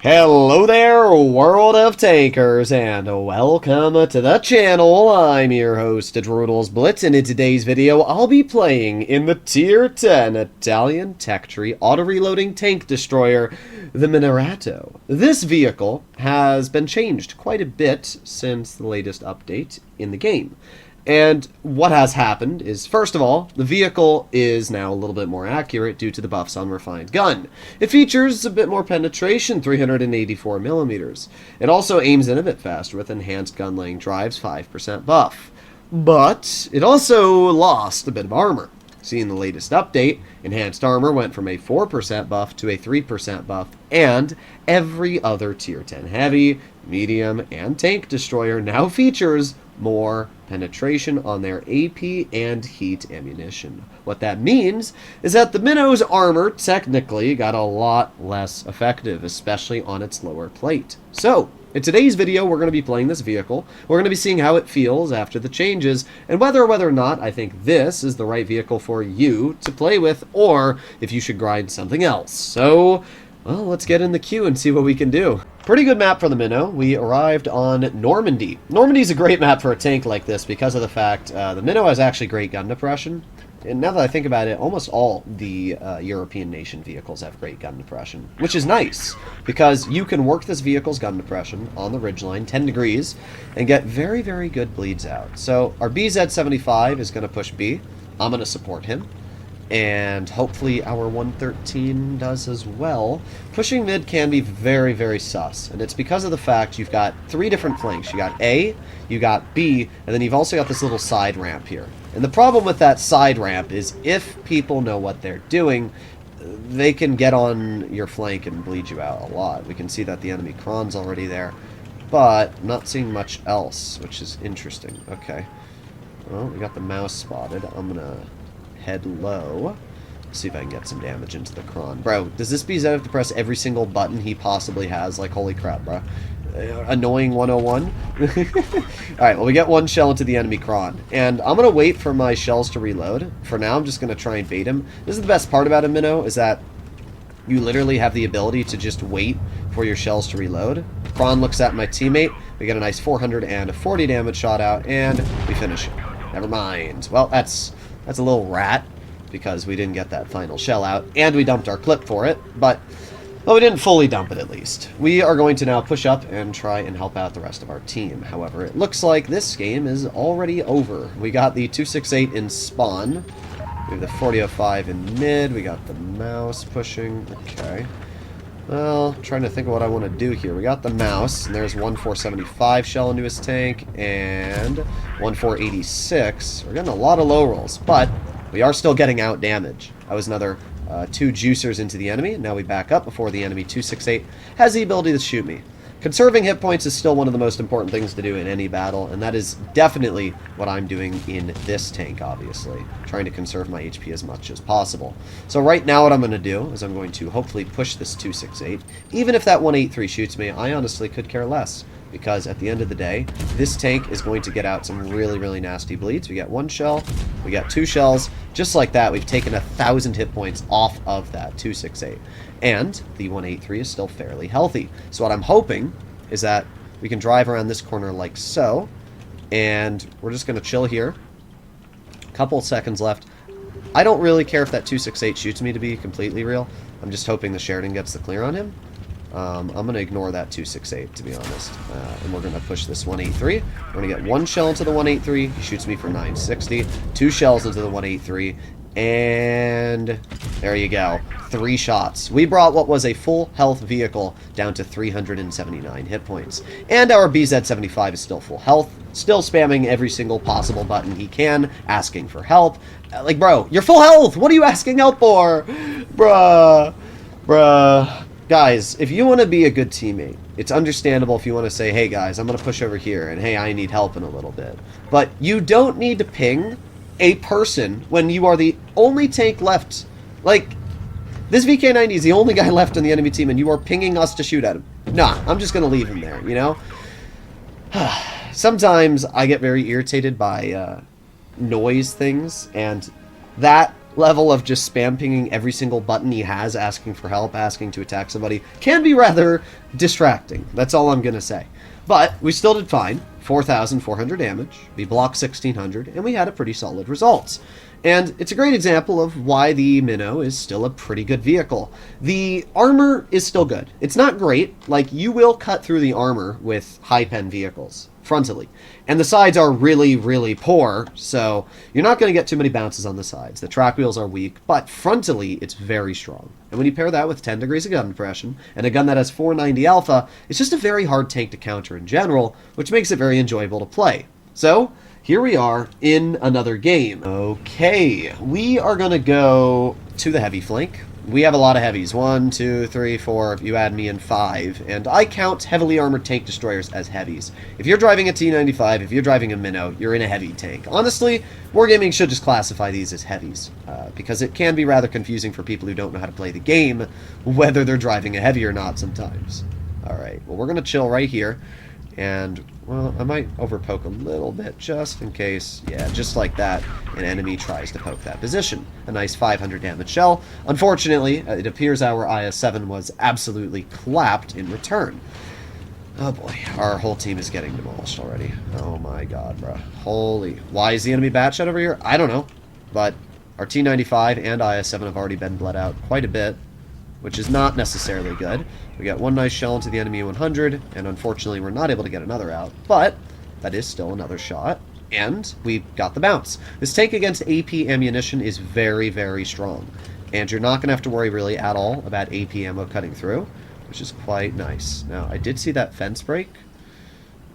Hello there, world of tankers, and welcome to the channel. I'm your host, Droodles Blitz, and in today's video, I'll be playing in the Tier 10 Italian tech tree auto-reloading tank destroyer, the Minotauro. This vehicle has been changed quite a bit since the latest update in the game. And what has happened is, first of all, the vehicle is now a little bit more accurate due to the buffs on Refined Gun. It features a bit more penetration, 384 millimeters. It also aims in a bit faster with enhanced gun laying drives, 5% buff. But it also lost a bit of armor. See, in the latest update, enhanced armor went from a 4% buff to a 3% buff, and every other Tier 10 heavy, medium, and tank destroyer now features more penetration on their AP and heat ammunition. What that means is that the Mino's armor technically got a lot less effective, especially on its lower plate. So, in today's video, we're going to be playing this vehicle. We're going to be seeing how it feels after the changes, and whether or not I think this is the right vehicle for you to play with, or if you should grind something else. So, well, let's get in the queue and see what we can do. Pretty good map for the Mino. We arrived on Normandy. Normandy's a great map for a tank like this because of the fact the Mino has actually great gun depression. And now that I think about it, almost all the European nation vehicles have great gun depression, which is nice because you can work this vehicle's gun depression on the ridgeline, 10 degrees, and get very, very good bleeds out. So our BZ-75 is going to push B. I'm going to support him. And hopefully our 113 does as well. Pushing mid can be very, very sus. And it's because of the fact you've got three different flanks. You got A, you got B, and then you've also got this little side ramp here. And the problem with that side ramp is if people know what they're doing, they can get on your flank and bleed you out a lot. We can see that the enemy Kron's already there. But I'm not seeing much else, which is interesting. Okay. Well, we got the mouse spotted. I'm going to head low. See if I can get some damage into the Kron. Bro, does this BZ have to press every single button he possibly has? Like, holy crap, bro. Annoying 101. Alright, well, we get one shell into the enemy Kron. And I'm going to wait for my shells to reload. For now, I'm just going to try and bait him. This is the best part about a Mino, is that you literally have the ability to just wait for your shells to reload. Kron looks at my teammate. We get a nice 440 damage shot out, and we finish. Never mind. Well, that's a little rat, because we didn't get that final shell out, and we dumped our clip for it, but, well, we didn't fully dump it at least. We are going to now push up and try and help out the rest of our team. However, it looks like this game is already over. We got the 268 in spawn, we have the 4005 in mid, we got the mouse pushing, okay. Well, trying to think of what I want to do here. We got the mouse, and there's 1475 shell into his tank, and 1486. We're getting a lot of low rolls, but we are still getting out damage. That was another 2 juicers into the enemy. Now we back up before the enemy 268 has the ability to shoot me. Conserving hit points is still one of the most important things to do in any battle, and that is definitely what I'm doing in this tank, obviously. Trying to conserve my HP as much as possible. So right now what I'm going to do is I'm going to hopefully push this 268. Even if that 183 shoots me, I honestly could care less. Because at the end of the day, this tank is going to get out some really, really nasty bleeds. We got 1 shell, we got 2 shells. Just like that, we've taken 1,000 hit points off of that 268. And the 183 is still fairly healthy. So what I'm hoping is that we can drive around this corner like so. And we're just going to chill here. Couple seconds left. I don't really care if that 268 shoots me, to be completely real. I'm just hoping the Sheridan gets the clear on him. I'm going to ignore that 268, to be honest. And we're going to push this 183. We're going to get 1 shell into the 183. He shoots me for 960. 2 shells into the 183. And there you go. 3 shots. We brought what was a full health vehicle down to 379 hit points. And our BZ-75 is still full health. Still spamming every single possible button he can, asking for help. Like, bro, you're full health! What are you asking help for? Bruh. Guys, if you want to be a good teammate, it's understandable if you want to say, hey guys, I'm going to push over here, and hey, I need help in a little bit. But you don't need to ping a person when you are the only tank left. Like, this VK90 is the only guy left on the enemy team, and you are pinging us to shoot at him. Nah, I'm just going to leave him there, you know? Sometimes I get very irritated by noise things, and that level of just spam pinging every single button he has, asking for help, asking to attack somebody, can be rather distracting. That's all I'm going to say. But we still did fine. 4,400 damage, we blocked 1,600, and we had a pretty solid result. And it's a great example of why the Mino is still a pretty good vehicle. The armor is still good. It's not great. Like, you will cut through the armor with high-pen vehicles, frontally. And the sides are really, really poor, so you're not going to get too many bounces on the sides. The track wheels are weak, but frontally, it's very strong. And when you pair that with 10 degrees of gun depression, and a gun that has 490 alpha, it's just a very hard tank to counter in general, which makes it very enjoyable to play. So, here we are in another game. Okay, we are going to go to the heavy flank. We have a lot of heavies. 1, 2, 3, 4, if you add me in 5. And I count heavily armored tank destroyers as heavies. If you're driving a T95, if you're driving a Mino, you're in a heavy tank. Honestly, Wargaming should just classify these as heavies, because it can be rather confusing for people who don't know how to play the game, whether they're driving a heavy or not sometimes. Alright, well, we're going to chill right here. And, well, I might overpoke a little bit just in case. Yeah, just like that, an enemy tries to poke that position. A nice 500 damage shell. Unfortunately, it appears our IS-7 was absolutely clapped in return. Oh boy, our whole team is getting demolished already. Oh my god, bruh. Holy. Why is the enemy batshot over here? I don't know. But our T-95 and IS-7 have already been bled out quite a bit, which is not necessarily good. We got one nice shell into the enemy 100, and unfortunately we're not able to get another out, but that is still another shot, and we got the bounce. This tank against AP ammunition is very, very strong, and you're not going to have to worry really at all about AP ammo cutting through, which is quite nice. Now, I did see that fence break.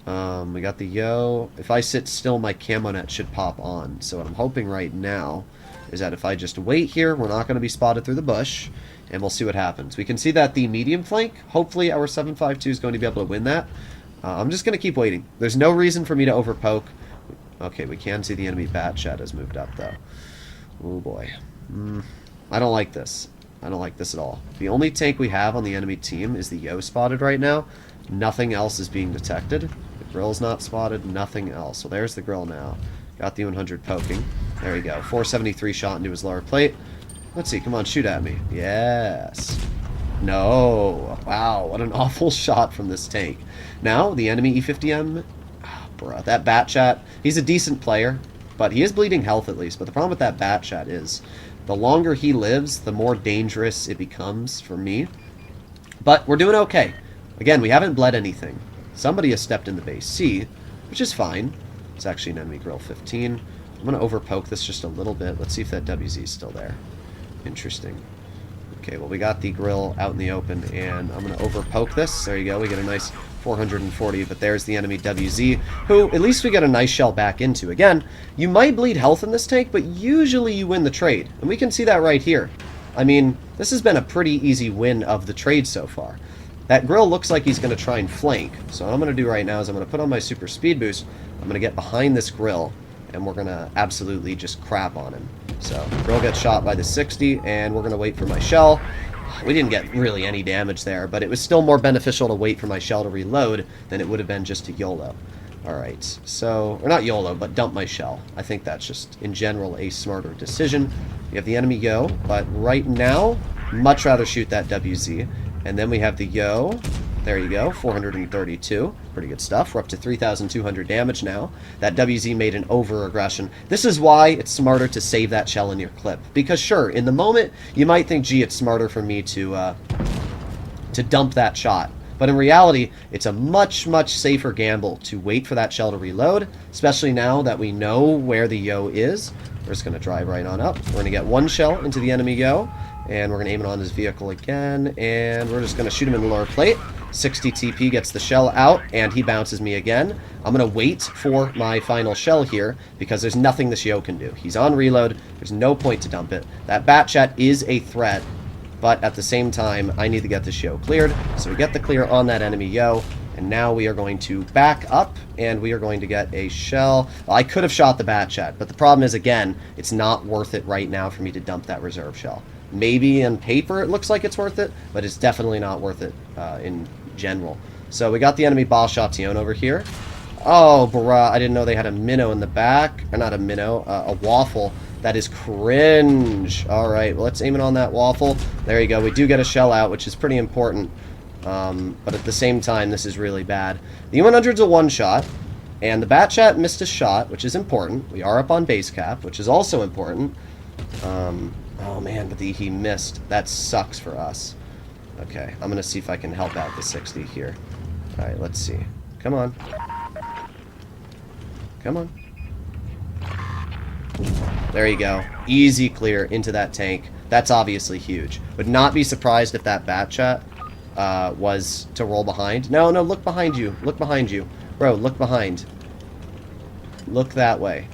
We got the yo. If I sit still, my camo net should pop on, so what I'm hoping right now is that if I just wait here, we're not going to be spotted through the bush, and we'll see what happens. We can see that the medium flank, hopefully our 7.52 is going to be able to win that. I'm just going to keep waiting. There's no reason for me to overpoke. Okay, we can see the enemy Batchat has moved up, though. Oh, boy. I don't like this. I don't like this at all. The only tank we have on the enemy team is the Yo spotted right now. Nothing else is being detected. The grill's not spotted. Nothing else. So there's the grill now. Got the 100 poking. There we go. 473 shot into his lower plate. Let's see, come on, shoot at me. Yes. No. Wow, what an awful shot from this tank. Now, the enemy E50M, bruh, that Batchat, he's a decent player, but he is bleeding health at least. But the problem with that Batchat is, the longer he lives, the more dangerous it becomes for me. But we're doing okay. Again, we haven't bled anything. Somebody has stepped in the base C, which is fine. It's actually an enemy grill 15. I'm going to overpoke this just a little bit. Let's see if that WZ is still there. Interesting. Okay, well, we got the grill out in the open, and I'm going to overpoke this. There you go. We get a nice 440, but there's the enemy WZ, who at least we get a nice shell back into. Again, you might bleed health in this tank, but usually you win the trade, and we can see that right here. I mean, this has been a pretty easy win of the trade so far. That grill looks like he's going to try and flank, so what I'm going to do right now is I'm going to put on my super speed boost. I'm going to get behind this grill, and we're going to absolutely just crap on him. So, grill gets shot by the 60, and we're going to wait for my shell. We didn't get really any damage there, but it was still more beneficial to wait for my shell to reload than it would have been just to YOLO. Alright, so, or not YOLO, but dump my shell. I think that's just, in general, a smarter decision. We have the enemy Yo, but right now, much rather shoot that WZ. And then we have the Yo. There you go, 432. Pretty good stuff. We're up to 3,200 damage now. That WZ made an over-aggression. This is why it's smarter to save that shell in your clip. Because sure, in the moment, you might think, gee, it's smarter for me to dump that shot. But in reality, it's a much, much safer gamble to wait for that shell to reload, especially now that we know where the Yo is. We're just going to drive right on up. We're going to get one shell into the enemy Yo, and we're going to aim it on his vehicle again, and we're just going to shoot him in the lower plate. 60 TP gets the shell out, and he bounces me again. I'm going to wait for my final shell here, because there's nothing this Yo can do. He's on reload. There's no point to dump it. That Batchat is a threat, but at the same time, I need to get this Yo cleared. So we get the clear on that enemy Yo, and now we are going to back up, and we are going to get a shell. Well, I could have shot the Batchat, but the problem is, again, it's not worth it right now for me to dump that reserve shell. Maybe on paper it looks like it's worth it, but it's definitely not worth it in general. So we got the enemy Balshation over here. Oh, bruh, I didn't know they had a Mino in the back. Or not a Mino, a Waffle That is cringe. Alright, well, let's aim it on that waffle. There you go. We do get a shell out, which is pretty important. But at the same time, this is really bad. The U-100's a one-shot, and the Batchat missed a shot, which is important. We are up on base cap, which is also important. Oh man, but he missed. That sucks for us. Okay, I'm going to see if I can help out the 60 here. Alright, let's see. Come on. Come on. There you go. Easy clear into that tank. That's obviously huge. Would not be surprised if that Batchat was to roll behind. No, no, look behind you. Look behind you. Bro, look behind. Look that way.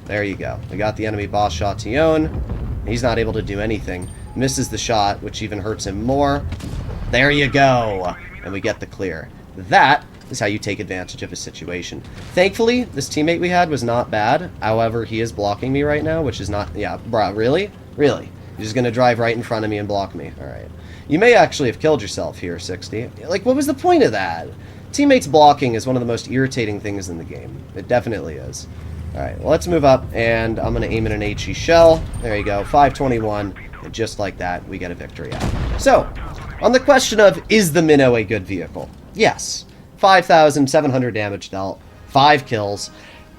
There you go. We got the enemy boss Chatillon. He's not able to do anything. Misses the shot, which even hurts him more. There you go. And we get the clear. That is how you take advantage of a situation. Thankfully, this teammate we had was not bad. However, he is blocking me right now, which is not... Yeah, bruh, really? Really? You're just going to drive right in front of me and block me? Alright. You may actually have killed yourself here, 60. Like, what was the point of that? Teammates blocking is one of the most irritating things in the game. It definitely is. Alright, well, let's move up, and I'm going to aim in an HE shell. There you go, 521, and just like that, we get a victory out. So, on the question of, is the Mino a good vehicle? Yes. 5,700 damage dealt, 5 kills,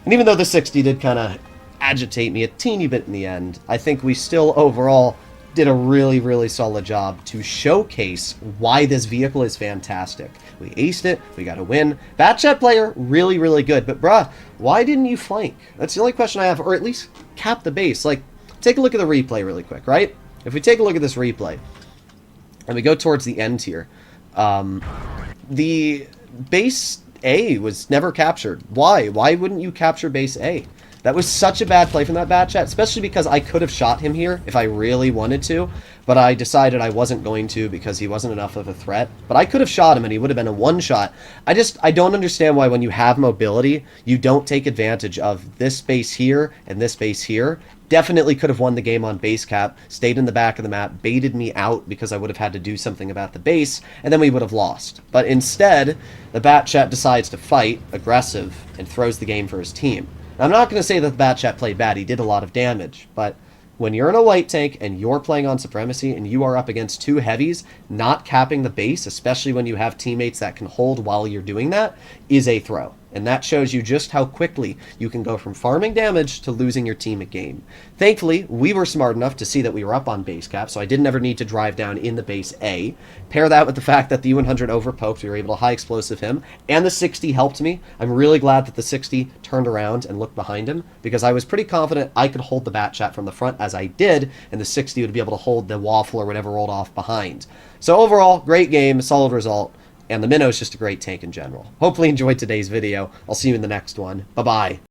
and even though the 60 did kind of agitate me a teeny bit in the end, I think we still overall did a really, really solid job to showcase why this vehicle is fantastic. We aced it, we got a win. Batchat player, really, really good, but bruh, why didn't you flank? That's the only question I have, or at least cap the base. Like, take a look at the replay really quick, right? If we take a look at this replay, and we go towards the end here, the base A was never captured. Why? Why wouldn't you capture base A? That was such a bad play from that Batchat, especially because I could have shot him here if I really wanted to, but I decided I wasn't going to because he wasn't enough of a threat. But I could have shot him and he would have been a one-shot. I don't understand why when you have mobility, you don't take advantage of this base here and this base here. Definitely could have won the game on base cap, stayed in the back of the map, baited me out because I would have had to do something about the base, and then we would have lost. But instead, the Batchat decides to fight, aggressive, and throws the game for his team. Now, I'm not going to say that the Batchat played bad, he did a lot of damage, but when you're in a light tank and you're playing on Supremacy and you are up against 2 heavies, not capping the base, especially when you have teammates that can hold while you're doing that, is a throw. And that shows you just how quickly you can go from farming damage to losing your team a game. Thankfully, we were smart enough to see that we were up on base cap, so I didn't ever need to drive down in the base A. Pair that with the fact that the U-100 overpoked, we were able to high explosive him, and the 60 helped me. I'm really glad that the 60 turned around and looked behind him, because I was pretty confident I could hold the Batchat from the front as I did, and the 60 would be able to hold the waffle or whatever rolled off behind. So overall, great game, solid result. And the Mino is just a great tank in general. Hopefully you enjoyed today's video. I'll see you in the next one. Bye-bye.